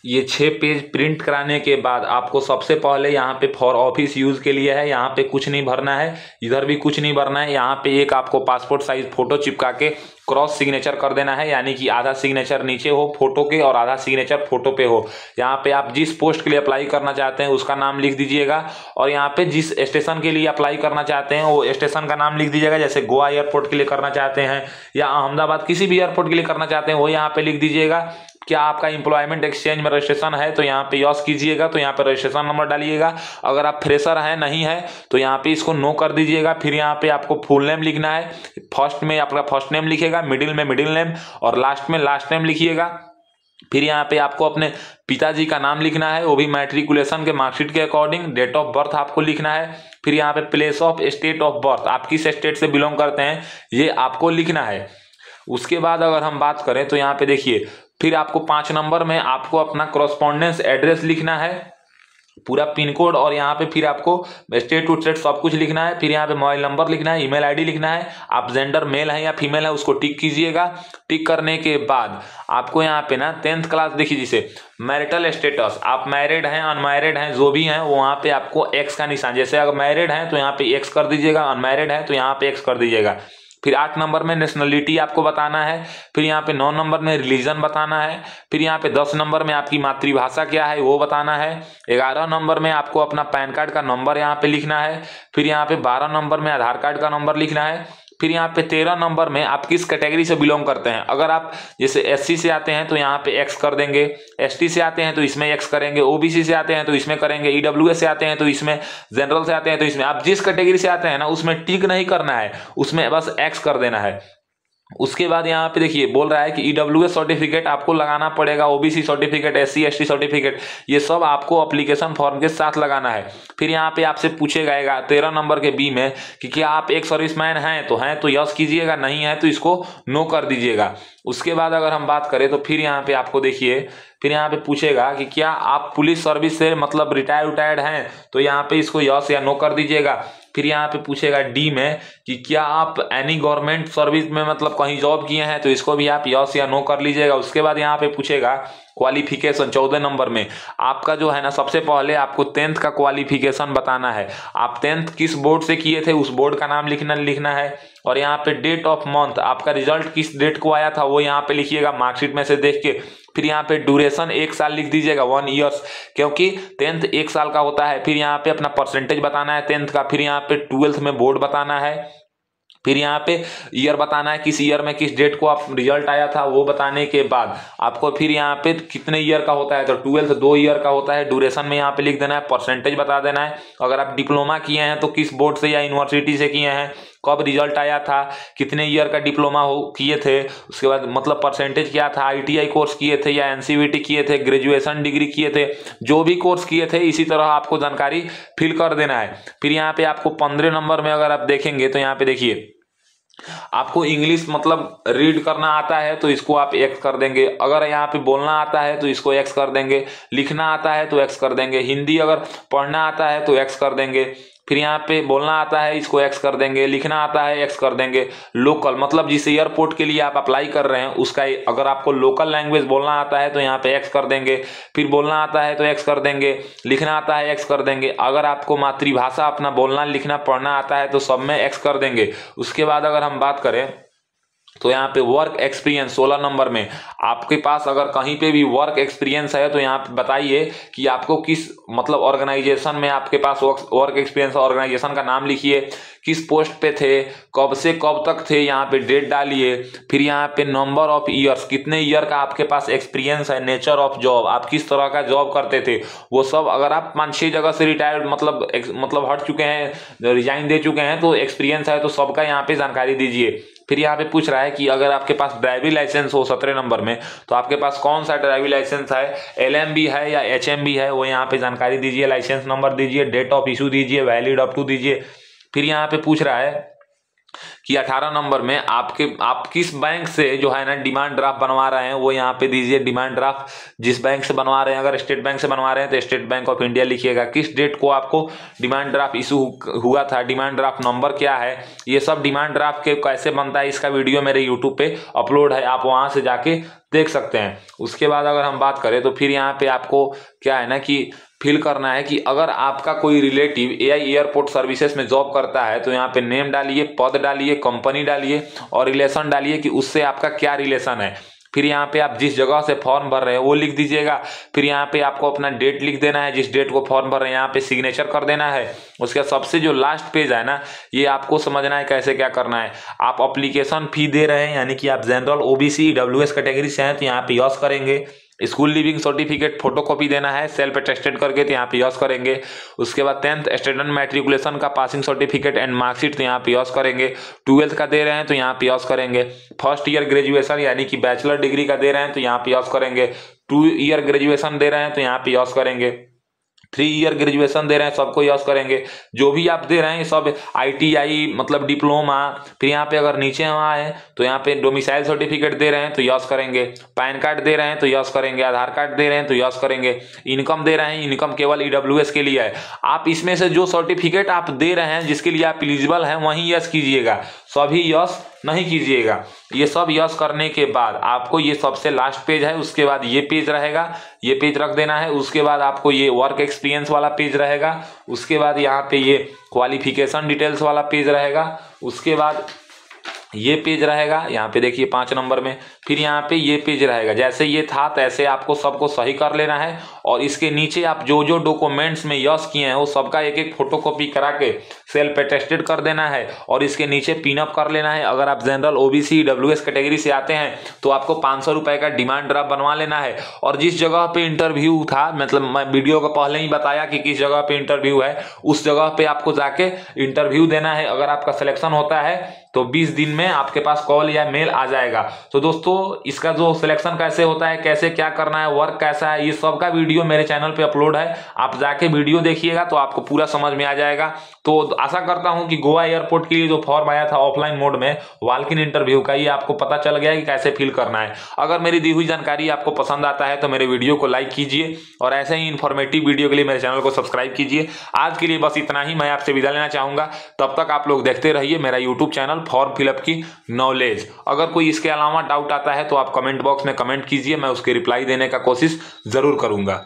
ये 6 page print कराने के बाद आपको सबसे पहले यहाँ पे फॉर ऑफिस यूज़ के लिए है, यहाँ पे कुछ नहीं भरना है, इधर भी कुछ नहीं भरना है। यहाँ पे एक आपको पासपोर्ट साइज फोटो चिपका के क्रॉस सिग्नेचर कर देना है, यानी कि आधा सिग्नेचर नीचे हो फोटो के और आधा सिग्नेचर फोटो पे हो। यहाँ पे आप जिस पोस्ट के लिए अप्लाई करना चाहते हैं उसका नाम लिख दीजिएगा, और यहाँ पे जिस स्टेशन के लिए अप्लाई करना चाहते हैं वो स्टेशन का नाम लिख दीजिएगा। जैसे गोवा एयरपोर्ट के लिए करना चाहते हैं या अहमदाबाद किसी भी एयरपोर्ट के लिए करना चाहते हैं वो यहाँ पे लिख दीजिएगा। क्या आपका एम्प्लॉयमेंट एक्सचेंज में रजिस्ट्रेशन है तो यहाँ पे यस कीजिएगा, तो यहाँ पे रजिस्ट्रेशन नंबर डालिएगा। अगर आप फ्रेशर हैं नहीं है तो यहाँ पे इसको नो कर दीजिएगा। फिर यहाँ पे आपको फुल नेम लिखना है, फर्स्ट में आपका फर्स्ट नेम लिखेगा, मिडिल में मिडिल नेम और लास्ट में लास्ट नेम लिखिएगा। फिर यहाँ पे आपको अपने पिताजी का नाम लिखना है, वो भी मैट्रिकुलेशन के मार्कशीट के अकॉर्डिंग। डेट ऑफ बर्थ आपको लिखना है। फिर यहाँ पे place of state of birth, आप किस स्टेट से बिलोंग करते हैं ये आपको लिखना है। उसके बाद अगर हम बात करें तो यहाँ पे देखिए, फिर आपको 5 नंबर में आपको अपना कॉरस्पॉन्डेंस एड्रेस लिखना है, पूरा पिन कोड, और यहाँ पे फिर आपको स्टेट टू स्टेट सब कुछ लिखना है। फिर यहाँ पे मोबाइल नंबर लिखना है, ईमेल आईडी लिखना है। आप जेंडर मेल है या फीमेल है उसको टिक कीजिएगा। टिक करने के बाद आपको यहाँ पे ना 10th क्लास देखिए, जिसे मैरिटल स्टेटस, आप मैरिड हैं अनमैरिड हैं जो भी हैं वो वहाँ पे आपको एक्स का निशान, जैसे अगर मैरिड हैं तो यहाँ पे एक्स कर दीजिएगा, अनमैरिड है तो यहाँ पे एक्स कर दीजिएगा। फिर 8 नंबर में नेशनलिटी आपको बताना है। फिर यहाँ पे 9 नंबर में रिलीजन बताना है। फिर यहाँ पे 10 नंबर में आपकी मातृभाषा क्या है वो बताना है। 11 नंबर में आपको अपना पैन कार्ड का नंबर यहाँ पे लिखना है। फिर यहाँ पे 12 नंबर में आधार कार्ड का नंबर लिखना है। फिर यहाँ पे 13 नंबर में आप किस कैटेगरी से बिलोंग करते हैं। अगर आप जैसे एससी से आते हैं तो यहाँ पे एक्स कर देंगे, एसटी से आते हैं तो इसमें एक्स करेंगे, ओबीसी से आते हैं तो इसमें करेंगे, ईडब्ल्यूएस से आते हैं तो इसमें, जनरल से आते हैं तो इसमें। आप जिस कैटेगरी से आते हैं ना उसमें टिक नहीं करना है, उसमें बस एक्स कर देना है। उसके बाद यहाँ पे देखिए बोल रहा है कि ईडब्ल्यूएस सर्टिफिकेट आपको लगाना पड़ेगा, OBC certificate, SC ST certificate, ये सब आपको एप्लीकेशन फॉर्म के साथ लगाना है। फिर यहाँ पे आपसे पूछेगा 13 नंबर के बी में कि क्या आप एक सर्विसमैन हैं तो यस कीजिएगा, नहीं है तो इसको नो कर दीजिएगा। उसके बाद अगर हम बात करें तो फिर यहाँ पे आपको देखिए, फिर यहाँ पे पूछेगा कि क्या आप पुलिस सर्विस से मतलब रिटायर्ड हैं, तो यहाँ पे इसको यस या नो कर दीजिएगा। फिर यहाँ पे पूछेगा डी में कि क्या आप एनी गवर्नमेंट सर्विस में मतलब कहीं जॉब किए हैं, तो इसको भी आप यस या नो कर लीजिएगा। उसके बाद यहाँ पे पूछेगा क्वालिफिकेशन 14 नंबर में आपका जो है ना, सबसे पहले आपको 10th का क्वालिफिकेशन बताना है। आप 10th किस बोर्ड से किए थे उस बोर्ड का नाम लिखना है। और यहाँ पे डेट ऑफ मंथ, आपका रिजल्ट किस डेट को आया था वो यहाँ पे लिखिएगा मार्कशीट में से देख के। फिर यहाँ पे ड्यूरेशन 1 साल लिख दीजिएगा, 1 ईयर्स, क्योंकि 10th 1 साल का होता है। फिर यहाँ पे अपना परसेंटेज बताना है 10th का। फिर यहाँ पे 12th में बोर्ड बताना है। फिर यहाँ पे ईयर बताना है, किस ईयर में किस डेट को आप रिजल्ट आया था वो बताने के बाद आपको फिर यहाँ पे कितने ईयर का होता है, तो 12th 2 ईयर का होता है। ड्यूरेशन में यहाँ पे लिख देना है, परसेंटेज बता देना है। अगर आप डिप्लोमा किए हैं तो किस बोर्ड से या यूनिवर्सिटी से किए हैं, कब रिजल्ट आया था, कितने ईयर का डिप्लोमा किए थे, उसके बाद मतलब परसेंटेज क्या था, आईटीआई कोर्स किए थे या एनसीवीटी किए थे, ग्रेजुएशन डिग्री किए थे, जो भी कोर्स किए थे इसी तरह आपको जानकारी फिल कर देना है। फिर यहाँ पे आपको 15 नंबर में अगर आप देखेंगे तो यहाँ पे देखिए, आपको इंग्लिश मतलब रीड करना आता है तो इसको आप एक्स कर देंगे। अगर यहाँ पे बोलना आता है तो इसको एक्स कर देंगे। लिखना आता है तो एक्स कर देंगे। हिंदी अगर पढ़ना आता है तो एक्स कर देंगे। फिर यहाँ पे बोलना आता है इसको एक्स कर देंगे, लिखना आता है एक्स कर देंगे। लोकल मतलब जिस एयरपोर्ट के लिए आप अप्लाई कर रहे हैं उसका अगर आपको लोकल लैंग्वेज बोलना आता है तो यहाँ पे एक्स कर देंगे। फिर बोलना आता है तो एक्स कर देंगे, लिखना आता है एक्स कर देंगे। अगर आपको मातृभाषा अपना बोलना लिखना पढ़ना आता है तो सब में एक्स कर देंगे। उसके बाद अगर हम बात करें तो यहाँ पे वर्क एक्सपीरियंस 16 नंबर में आपके पास अगर कहीं पे भी वर्क एक्सपीरियंस है तो यहाँ पे बताइए कि आपको किस मतलब ऑर्गेनाइजेशन में आपके पास वर्क एक्सपीरियंस, ऑर्गेनाइजेशन का नाम लिखिए, किस पोस्ट पे थे, कब से कब तक थे, यहाँ पे डेट डालिए। फिर यहाँ पे नंबर ऑफ ईयर्स, कितने ईयर का आपके पास एक्सपीरियंस है, नेचर ऑफ जॉब, आप किस तरह का जॉब करते थे वो सब। अगर आप 5-6 जगह से रिटायर्ड मतलब हट चुके हैं, रिजाइन दे चुके हैं तो एक्सपीरियंस है तो सबका यहाँ पे जानकारी दीजिए। फिर यहाँ पे पूछ रहा है कि अगर आपके पास ड्राइविंग लाइसेंस हो 17 नंबर में तो आपके पास कौन सा ड्राइविंग लाइसेंस है, LMB है या HMB है, वो यहाँ पे जानकारी दीजिए। लाइसेंस नंबर दीजिए, डेट ऑफ इशू दीजिए, वैलिड अप टू दीजिए। फिर यहाँ पे पूछ रहा है कि 18 नंबर में आप किस बैंक से जो है ना डिमांड ड्राफ्ट बनवा रहे हैं वो यहाँ पे दीजिए। डिमांड ड्राफ्ट जिस बैंक से बनवा रहे हैं, अगर स्टेट बैंक से बनवा रहे हैं तो स्टेट बैंक ऑफ इंडिया लिखिएगा। किस डेट को आपको डिमांड ड्राफ्ट इशू हुआ था, डिमांड ड्राफ्ट नंबर क्या है, ये सब डिमांड ड्राफ्ट के कैसे बनता है इसका वीडियो मेरे यूट्यूब पे अपलोड है, आप वहां से जाके देख सकते हैं। उसके बाद अगर हम बात करें तो फिर यहाँ पे आपको क्या है ना कि फिल करना है कि अगर आपका कोई रिलेटिव एआई एयरपोर्ट सर्विसेज में जॉब करता है तो यहाँ पे नेम डालिए, पद डालिए, कंपनी डालिए और रिलेशन डालिए कि उससे आपका क्या रिलेशन है। फिर यहाँ पे आप जिस जगह से फॉर्म भर रहे हैं वो लिख दीजिएगा। फिर यहाँ पे आपको अपना डेट लिख देना है, जिस डेट को फॉर्म भर रहे हैं यहाँ पे सिग्नेचर कर देना है। उसके सबसे जो लास्ट पेज है ना, ये आपको समझना है कैसे क्या करना है। आप अप्लीकेशन फी दे रहे हैं, यानी कि आप जनरल ओबीसी ईडब्ल्यूएस कैटेगरी से हैं तो यहाँ पे यस करेंगे। स्कूल लिविंग सर्टिफिकेट फोटोकॉपी देना है सेल्फ अटेस्टेड करके तो यहाँ पे यस करेंगे। उसके बाद 10th स्टूडेंट मैट्रिकुलेशन का पासिंग सर्टिफिकेट एंड मार्कशीट तो यहाँ पे यस करेंगे। 12th का दे रहे हैं तो यहाँ पे यस करेंगे। फर्स्ट ईयर ग्रेजुएशन यानी कि बैचलर डिग्री का दे रहे हैं तो यहाँ पे यस करेंगे। 2 ईयर ग्रेजुएशन दे रहे हैं तो यहाँ पे यस करेंगे। 3 ईयर ग्रेजुएशन दे रहे हैं सबको यस करेंगे। जो भी आप दे रहे हैं सब ITI मतलब डिप्लोमा। फिर यहाँ पे अगर नीचे हम आए तो यहाँ पे डोमिसाइल सर्टिफिकेट दे रहे हैं तो यस करेंगे। पैन कार्ड दे रहे हैं तो यस करेंगे। आधार कार्ड दे रहे हैं तो यस करेंगे। इनकम दे रहे हैं, इनकम केवल EWS के लिए है। आप इसमें से जो सर्टिफिकेट आप दे रहे हैं जिसके लिए आप एलिजिबल हैं वहीं यस कीजिएगा, सभी यस नहीं कीजिएगा। ये सब यस करने के बाद आपको ये सबसे लास्ट पेज है, उसके बाद ये पेज रहेगा, ये पेज रख देना है। उसके बाद आपको ये वर्क एक्सपीरियंस वाला पेज रहेगा। उसके बाद यहाँ पे ये क्वालिफिकेशन डिटेल्स वाला पेज रहेगा। उसके बाद ये पेज रहेगा यहाँ पे देखिए 5 नंबर में। फिर यहाँ पे ये पेज रहेगा। जैसे ये था तैसे आपको सबको सही कर लेना है और इसके नीचे आप जो जो डॉक्यूमेंट्स में यस किए हैं वो सबका एक एक फोटोकॉपी करा के सेल्फ अटेस्टेड कर देना है और इसके नीचे पिन अप कर लेना है। अगर आप जनरल ओबीसी EWS कैटेगरी से आते हैं तो आपको 500 रुपए का डिमांड ड्राफ्ट बनवा लेना है। और जिस जगह पे इंटरव्यू था, मतलब मैं वीडियो को पहले ही बताया कि किस जगह पे इंटरव्यू है, उस जगह पे आपको जाके इंटरव्यू देना है। अगर आपका सिलेक्शन होता है तो 20 दिन में आपके पास कॉल या मेल आ जाएगा। तो दोस्तों इसका जो सिलेक्शन कैसे होता है, कैसे क्या करना है, वर्क कैसा है, ये सब का वीडियो मेरे चैनल पे अपलोड है। आप जाके वीडियो देखिएगा तो आपको पूरा समझ में आ जाएगा। तो आशा करता हूं कि गोवा एयरपोर्ट के लिए जो फॉर्म आया था ऑफलाइन मोड में वॉक इन इंटरव्यू का, ये आपको पता चल गया कि कैसे फिल करना है। अगर मेरी दी हुई जानकारी आपको पसंद आता है तो मेरे वीडियो को लाइक कीजिए और ऐसे ही इन्फॉर्मेटिव वीडियो के लिए मेरे चैनल को सब्सक्राइब कीजिए। आज के लिए बस इतना ही, मैं आपसे विदा लेना चाहूंगा। तब तक आप लोग देखते रहिए मेरा यूट्यूब चैनल फॉर्म फिलअप की नॉलेज। अगर कोई इसके अलावा डाउट आता है तो आप कमेंट बॉक्स में कमेंट कीजिए, मैं उसके रिप्लाई देने का कोशिश जरूर करूंगा।